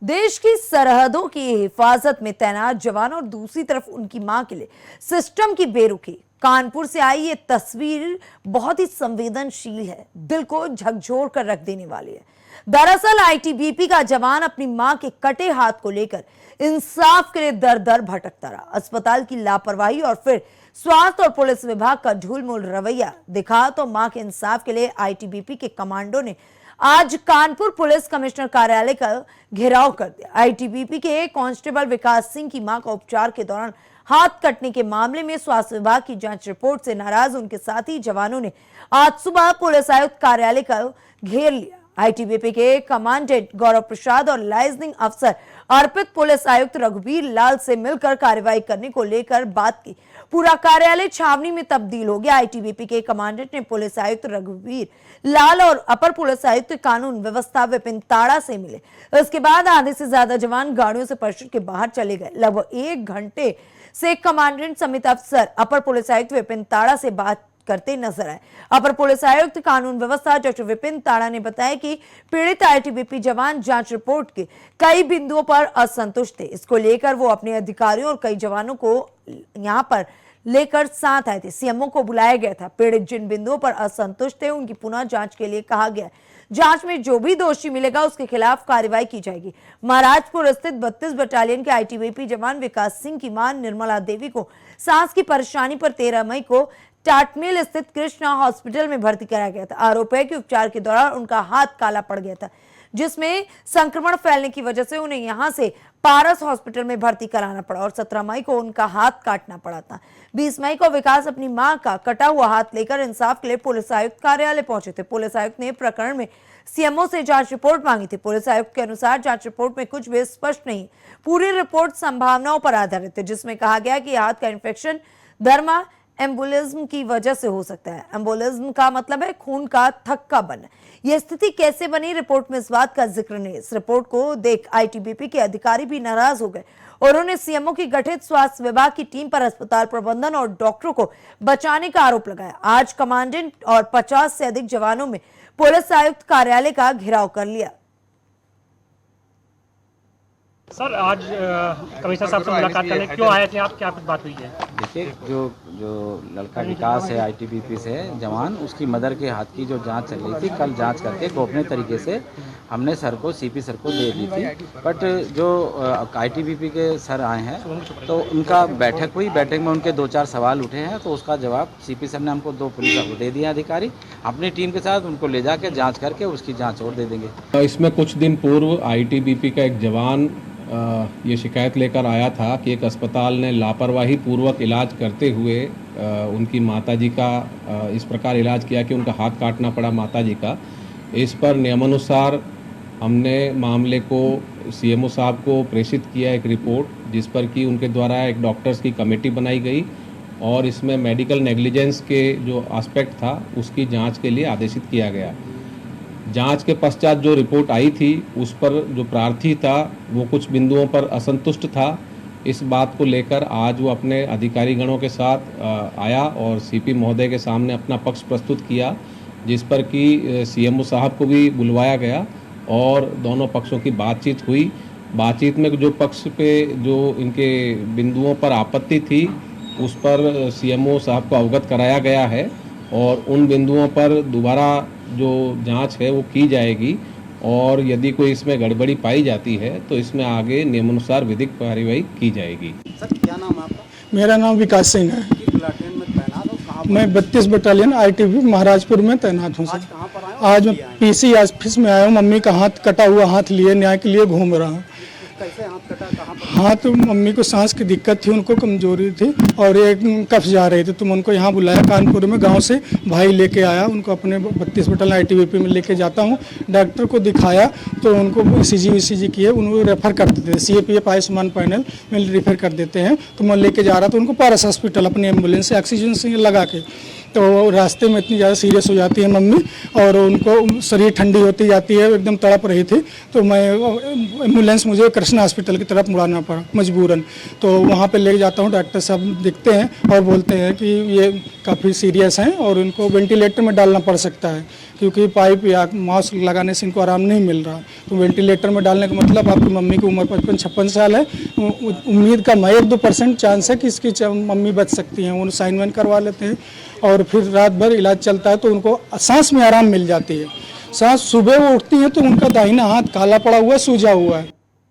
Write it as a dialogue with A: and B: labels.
A: देश की सरहदों की हिफाजत में तैनात जवान और दूसरी तरफ उनकी मां के लिए सिस्टम की बेरुखी। कानपुर से आई ये तस्वीर बहुत ही संवेदनशील है, दिल को झकझोर कर रख देने वाली है। दरअसल आईटीबीपी का जवान अपनी मां के कटे हाथ को लेकर इंसाफ के लिए दर दर भटकता रहा। अस्पताल की लापरवाही और फिर स्वास्थ्य और पुलिस विभाग का ढूलमूल रवैया दिखा तो मां के इंसाफ के लिए आईटीबीपी के कमांडो ने आज कानपुर पुलिस कमिश्नर कार्यालय का घेराव कर दिया। आईटीबीपी के कांस्टेबल विकास सिंह की मां का उपचार के दौरान हाथ कटने के मामले में स्वास्थ्य विभाग की जांच रिपोर्ट से नाराज उनके साथी जवानों ने आज सुबह पुलिस आयुक्त कार्यालय का घेर लिया। आईटीबीपी के कमांडेंट गौरव प्रसाद और लाइजनिंग अफसर अर्पित पुलिस आयुक्त रघुवीर लाल से मिलकर कार्रवाई करने को लेकर बात की। पूरा कार्यालय छावनी में तब्दील हो गया। आईटीबीपी के कमांडेंट ने पुलिस आयुक्त रघुवीर लाल और अपर पुलिस आयुक्त कानून व्यवस्था विपिन ताड़ा से मिले। इसके बाद आधे से ज्यादा जवान गाड़ियों से परिसर के बाहर चले गए। लगभग 1 घंटे से कमांडेंट समेत अफसर अपर पुलिस आयुक्त विपिन ताड़ा से बात करते नजर आए। अपर पुलिस आयुक्त कानून व्यवस्था डॉक्टर विपिन ताड़ा ने बताया कि पीड़ित आईटीबीपी जवान जांच रिपोर्ट के कई बिंदुओं पर असंतुष्ट थे। इसको लेकर वो अपने अधिकारियों और कई जवानों को यहां पर लेकर साथ आए थे। सीएमओ को बुलाया गया था। पीड़ित जिन बिंदुओं पर असंतुष्ट थे उनकी पुनः जांच के लिए कहा गया। जांच में जो भी दोषी मिलेगा उसके खिलाफ कार्रवाई की जाएगी। महाराजपुर स्थित 32 बटालियन के आईटीबीपी जवान विकास सिंह की मां निर्मला देवी को सांस की परेशानी पर 13 मई को टाटमेल स्थित कृष्णा हॉस्पिटल में भर्ती कराया गया था। आरोप है कि उपचार के दौरान उनका हाथ काला पड़ गया था, जिसमें संक्रमण फैलने की वजह से उन्हें यहां से पारस हॉस्पिटल में भर्ती कराना पड़ा और 17 मई को उनका हाथ काटना पड़ा था। 20 मई को विकास अपनी मां का कटा हुआ हाथ लेकर इंसाफ के लिए पुलिस आयुक्त कार्यालय पहुंचे थे। पुलिस आयुक्त ने प्रकरण में सीएमओ से जांच रिपोर्ट मांगी थी। पुलिस आयुक्त के अनुसार जांच रिपोर्ट में कुछ भी स्पष्ट नहीं, पूरी रिपोर्ट संभावनाओं पर आधारित है, जिसमें कहा गया कि हाथ का इंफेक्शन दरमा एम्बोलिज्म की वजह से हो सकता है। एम्बोलिज्म का मतलब है खून का थक्का बनना। यह स्थिति कैसे बनी, रिपोर्ट में इस बात का जिक्र नहीं। इस रिपोर्ट को देख आईटीबीपी के अधिकारी भी नाराज हो गए और उन्होंने सीएमओ की गठित स्वास्थ्य विभाग की टीम पर अस्पताल प्रबंधन और डॉक्टरों को बचाने का आरोप लगाया। आज कमांडेंट और 50 से अधिक जवानों में पुलिस आयुक्त कार्यालय का घेराव कर लिया।
B: सर, आज कमिश्नर साहब से मुलाकात करने क्यों आए थे आप, क्या कुछ बात हुई है?
C: देखिए, जो लड़का विकास है आईटीबीपी से जवान, उसकी मदर के हाथ की जो जांच चल रही थी, कल जांच करके गोपनीय तरीके से हमने सर को सीपी सर को दे दी थी। बट जो आईटीबीपी के सर आए हैं तो उनका बैठक हुई। बैठक में उनके 2-4 सवाल उठे हैं, तो उसका जवाब सीपी सर ने हमको 2 पुलिस को दे दिया अधिकारी। अपनी टीम के साथ उनको ले जाके जाँच करके उसकी जाँच और दे देंगे।
D: इसमें कुछ दिन पूर्व आईटीबीपी का एक जवान ये शिकायत लेकर आया था कि एक अस्पताल ने लापरवाही पूर्वक इलाज करते हुए उनकी माताजी का इस प्रकार इलाज किया कि उनका हाथ काटना पड़ा माताजी का। इस पर नियमानुसार हमने मामले को सीएमओ साहब को प्रेषित किया एक रिपोर्ट, जिस पर कि उनके द्वारा एक डॉक्टर्स की कमेटी बनाई गई और इसमें मेडिकल नेग्लिजेंस के जो एस्पेक्ट था उसकी जांच के लिए आदेशित किया गया। जांच के पश्चात जो रिपोर्ट आई थी उस पर जो प्रार्थी था वो कुछ बिंदुओं पर असंतुष्ट था। इस बात को लेकर आज वो अपने अधिकारी गणों के साथ आया और सीपी महोदय के सामने अपना पक्ष प्रस्तुत किया, जिस पर कि सीएमओ साहब को भी बुलवाया गया और दोनों पक्षों की बातचीत हुई। बातचीत में जो पक्ष पे जो इनके बिंदुओं पर आपत्ति थी उस पर सीएमओ साहब को अवगत कराया गया है और उन बिंदुओं पर दोबारा जो जांच है वो की जाएगी और यदि कोई इसमें गड़बड़ी पाई जाती है तो इसमें आगे नियमानुसार विधिक कार्रवाई की जाएगी।
E: सर, क्या नाम है आपका?
F: मेरा नाम विकास सिंह है।
E: प्लाटून में तैनात हो? कहाँ पर?
F: मैं 32 बटालियन आईटीबी महाराजपुर में तैनात हूँ।
E: आज
F: सर,
E: कहाँ पर आए हो?
F: आज मैं पीसी ऑफिस में आया हूँ। मम्मी का हाथ कटा हुआ हाथ लिए न्याय के लिए घूम रहा हूँ।
E: कैसे हाथ कटा, कहाँ पर?
F: हाथ मम्मी को सांस की दिक्कत थी, उनको कमजोरी थी और एक कफ जा रही थी, तो मैं उनको यहाँ बुलाया कानपुर में। गांव से भाई लेके आया, उनको अपने 32 बटालियन आईटीबीपी में लेके जाता हूँ। डॉक्टर को दिखाया तो उनको ईसीजी किए, उनको रेफर कर देते हैं सीएपीएफ आयुष्मान पैनल में रेफर कर देते हैं। तो मैं लेके जा रहा था उनको पारस हॉस्पिटल अपनी एम्बुलेंस से ऑक्सीजन से लगा के। तो रास्ते में इतनी ज़्यादा सीरियस हो जाती है मम्मी और उनको शरीर ठंडी होती जाती है, एकदम तड़प रही थी। तो मैं एम्बुलेंस मुझे कृष्णा हॉस्पिटल की तरफ मुड़ाना पड़ा मजबूरन। तो वहाँ पे ले जाता हूँ, डॉक्टर साहब दिखते हैं और बोलते हैं कि ये काफ़ी सीरियस हैं और इनको वेंटिलेटर में डालना पड़ सकता है। क्योंकि पाइप या मास्क लगाने से इनको आराम नहीं मिल रहा। तो वेंटिलेटर में डालने का मतलब आपकी मम्मी की उम्र 55-56 साल है, उम्मीद का 1-2% चांस है कि इसकी मम्मी बच सकती हैं। उन साइन वाइन करवा लेते हैं और फिर रात भर इलाज चलता है तो उनको सांस में आराम मिल जाती है। सांस सुबह वो उठती हैं तो उनका दाहिना हाथ काला पड़ा हुआ है, सूजा हुआ है।